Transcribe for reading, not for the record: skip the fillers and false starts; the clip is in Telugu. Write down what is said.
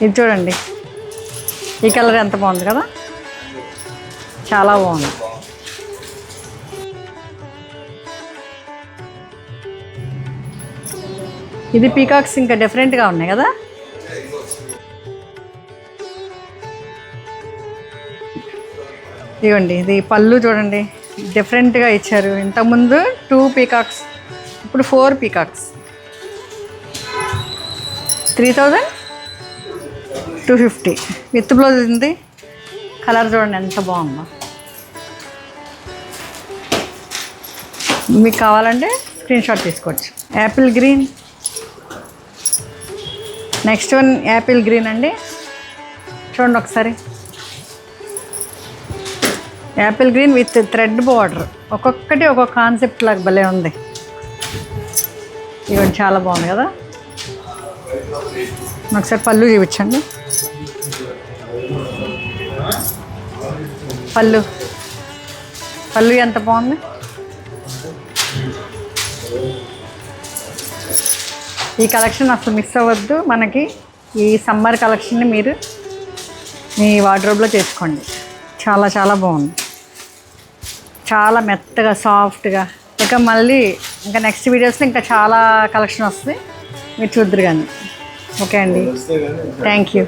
ఇది చూడండి, ఈ కలర్ ఎంత బాగుంది కదా, చాలా బాగుంది. ఇది పీకాక్స్ ఇంకా డిఫరెంట్గా ఉన్నాయి కదా. ఇవ్వండి, ఇది పళ్ళు చూడండి, డిఫరెంట్గా ఇచ్చారు. ఇంతకుముందు 2 పీకాక్స్, ఇప్పుడు 4 పీకాక్స్. 3250 విత్ బ్లౌజ్ ఉంది. కలర్ చూడండి ఎంత బాగుందో. మీకు కావాలంటే స్క్రీన్ షాట్ తీసుకోవచ్చు. Apple green, next one Apple green అండి. చూడండి ఒకసారి, Apple green with thread border. ఒక్కొక్కటి ఒక్కొక్క కాన్సెప్ట్ లాగా భలే ఉంది. ఇవన్నీ చాలా బాగుంది కదా. ఒకసారి పళ్ళు చూపించండి. పళ్ళు ఎంత బాగుంది. ఈ కలెక్షన్ అసలు మిస్ అవ్వద్దు. మనకి ఈ సమ్మర్ కలెక్షన్ని మీరు మీ వార్డ్రోబ్లో చేసుకోండి. చాలా చాలా బాగుంది, చాలా మెత్తగా సాఫ్ట్గా. ఇక మళ్ళీ ఇంకా నెక్స్ట్ వీడియోస్లో ఇంకా చాలా కలెక్షన్ వస్తుంది, మీరు చూద్దరు కానీ. ఓకే అండి, థ్యాంక్ యూ.